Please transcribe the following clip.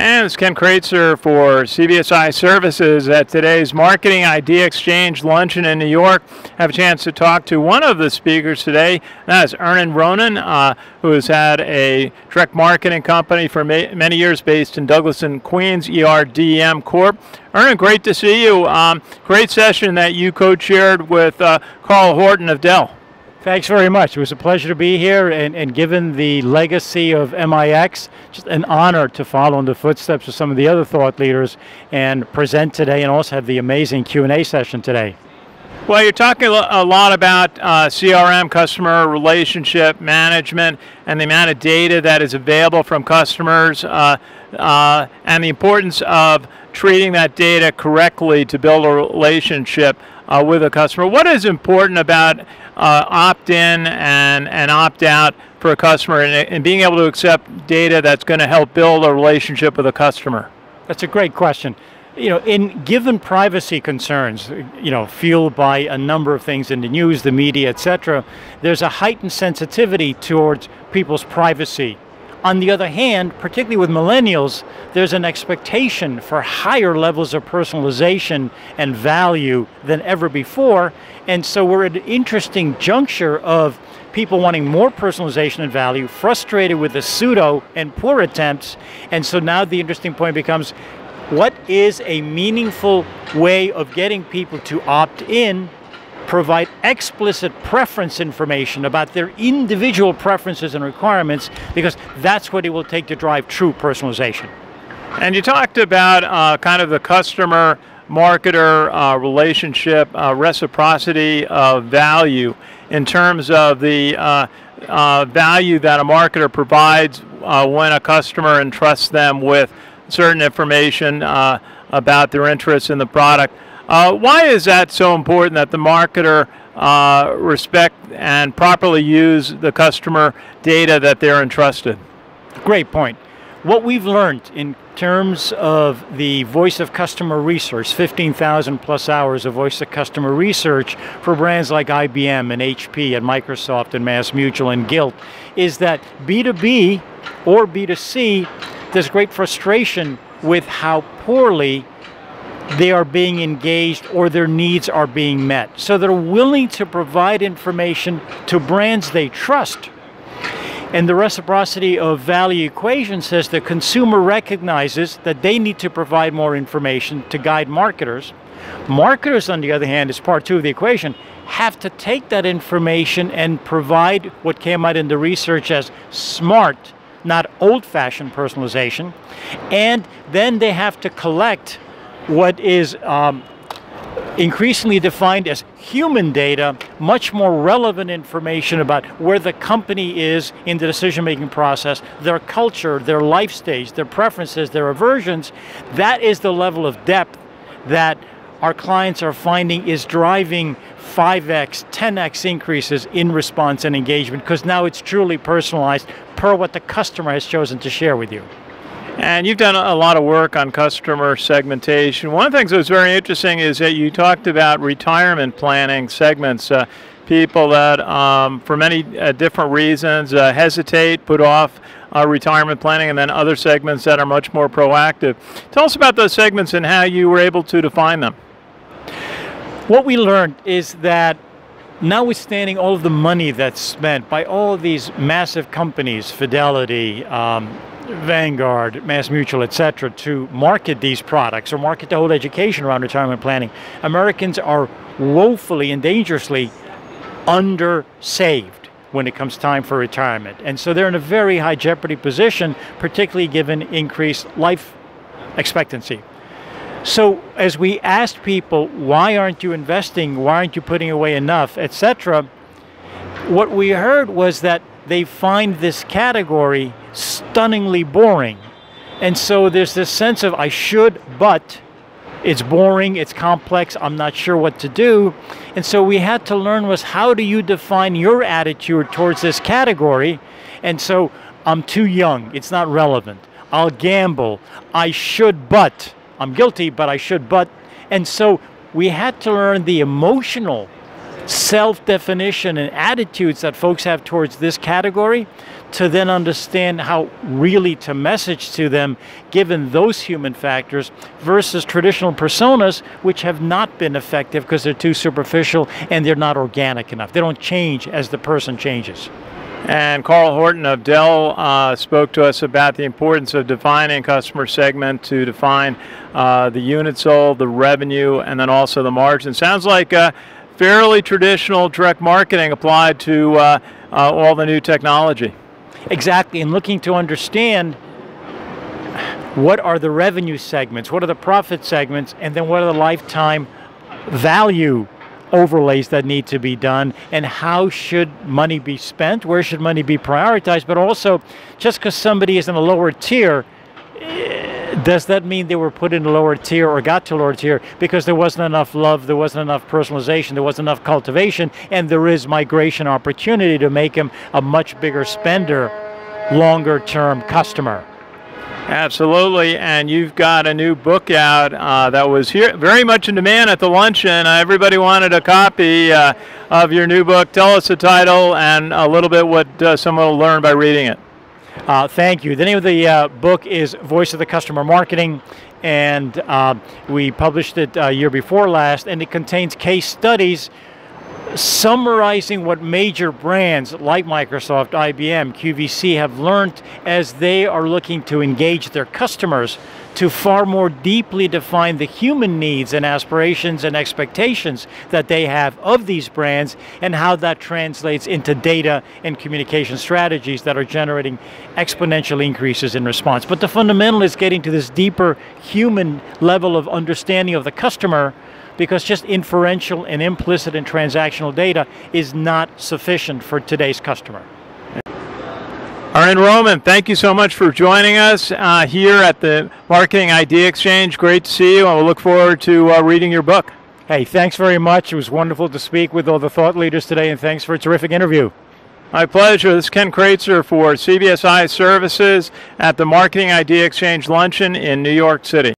And it's Ken Kreitzer for CBSI Services at today's Marketing Idea Exchange luncheon in New York. I have a chance to talk to one of the speakers today. That is Ernan Roman, who has had a direct marketing company for many years based in Douglas and Queens, ERDM Corp. Ernan, great to see you. Great session that you co-chaired with Carl Horton of Dell. Thanks very much. It was a pleasure to be here, and given the legacy of MIX, just an honor to follow in the footsteps of some of the other thought leaders and present today, and also have the amazing Q&A session today. Well, you're talking a lot about CRM, customer relationship management, and the amount of data that is available from customers, and the importance of treating that data correctly to build a relationship with a customer. What is important about opt-in and opt-out for a customer and being able to accept data that's going to help build a relationship with a customer? That's a great question. In given privacy concerns, fueled by a number of things in the news, the media, etc., there's a heightened sensitivity towards people's privacy. On the other hand, particularly with millennials, there's an expectation for higher levels of personalization and value than ever before. And so we're at an interesting juncture of people wanting more personalization and value, frustrated with the pseudo and poor attempts. And so now the interesting point becomes, what is a meaningful way of getting people to opt in, provide explicit preference information about their individual preferences and requirements, because that's what it will take to drive true personalization. And you talked about kind of the customer-marketer relationship, reciprocity of value in terms of the value that a marketer provides when a customer entrusts them with certain information about their interests in the product. Why is that so important that the marketer respect and properly use the customer data that they're entrusted? Great point. What we've learned in terms of the voice of customer research, 15,000 plus hours of voice of customer research for brands like IBM and HP and Microsoft and MassMutual and Gilt, is that B2B or B2C, there's great frustration with how poorly they are being engaged or their needs are being met. So they're willing to provide information to brands they trust. And the reciprocity of value equation says the consumer recognizes that they need to provide more information to guide marketers. Marketers, on the other hand, is part two of the equation, have to take that information and provide what came out in the research as smart, not old-fashioned personalization. And then they have to collect what is increasingly defined as human data, much more relevant information about where the company is in the decision-making process, their culture, their life stage, their preferences, their aversions. That is the level of depth that our clients are finding is driving 5x, 10x increases in response and engagement, because now it's truly personalized per what the customer has chosen to share with you. And you've done a lot of work on customer segmentation. One of the things that was very interesting is that you talked about retirement planning segments, people that for many different reasons hesitate, put off retirement planning, and then other segments that are much more proactive. Tell us about those segments and how you were able to define them. What we learned is that notwithstanding all of the money that's spent by all of these massive companies, Fidelity, Vanguard, MassMutual, etc., to market these products or market the whole education around retirement planning, Americans are woefully and dangerously undersaved when it comes time for retirement. And so they're in a very high jeopardy position, particularly given increased life expectancy. So as we asked people, why aren't you investing, why aren't you putting away enough, etc., what we heard was that they find this category stunningly boring. And so there's this sense of I should, but it's boring, it's complex, I'm not sure what to do. And so we had to learn was, how do you define your attitude towards this category? And so I'm too young, it's not relevant. I'll gamble, I should, but I'm guilty, but I should, but. And so we had to learn the emotional self-definition and attitudes that folks have towards this category to then understand how really to message to them given those human factors versus traditional personas which have not been effective because they're too superficial and they're not organic enough. They don't change as the person changes. And Carl Horton of Dell spoke to us about the importance of defining customer segment to define the units sold, the revenue, and then also the margin. Sounds like fairly traditional direct marketing applied to all the new technology. Exactly, and looking to understand what are the revenue segments, what are the profit segments, and then what are the lifetime value overlays that need to be done, and how should money be spent, where should money be prioritized, but also just because somebody is in a lower tier, does that mean they were put in a lower tier or got to a lower tier because there wasn't enough love, there wasn't enough personalization, there wasn't enough cultivation, and there is migration opportunity to make them a much bigger spender, longer term customer? Absolutely, and you've got a new book out that was here very much in demand at the luncheon. Everybody wanted a copy of your new book. Tell us the title and a little bit what someone will learn by reading it. Thank you. The name of the book is Voice of the Customer Marketing, and we published it year before last, and it contains case studies summarizing what major brands like Microsoft, IBM, QVC have learned as they are looking to engage their customers to far more deeply define the human needs and aspirations and expectations that they have of these brands, and how that translates into data and communication strategies that are generating exponential increases in response. But the fundamental is getting to this deeper human level of understanding of the customer, because just inferential and implicit and transactional data is not sufficient for today's customer. Ernan Roman, thank you so much for joining us here at the Marketing Idea Exchange. Great to see you, and we'll look forward to reading your book. Hey, thanks very much. It was wonderful to speak with all the thought leaders today, and thanks for a terrific interview. My pleasure. This is Ken Kreitzer for CBSI Services at the Marketing Idea Exchange Luncheon in New York City.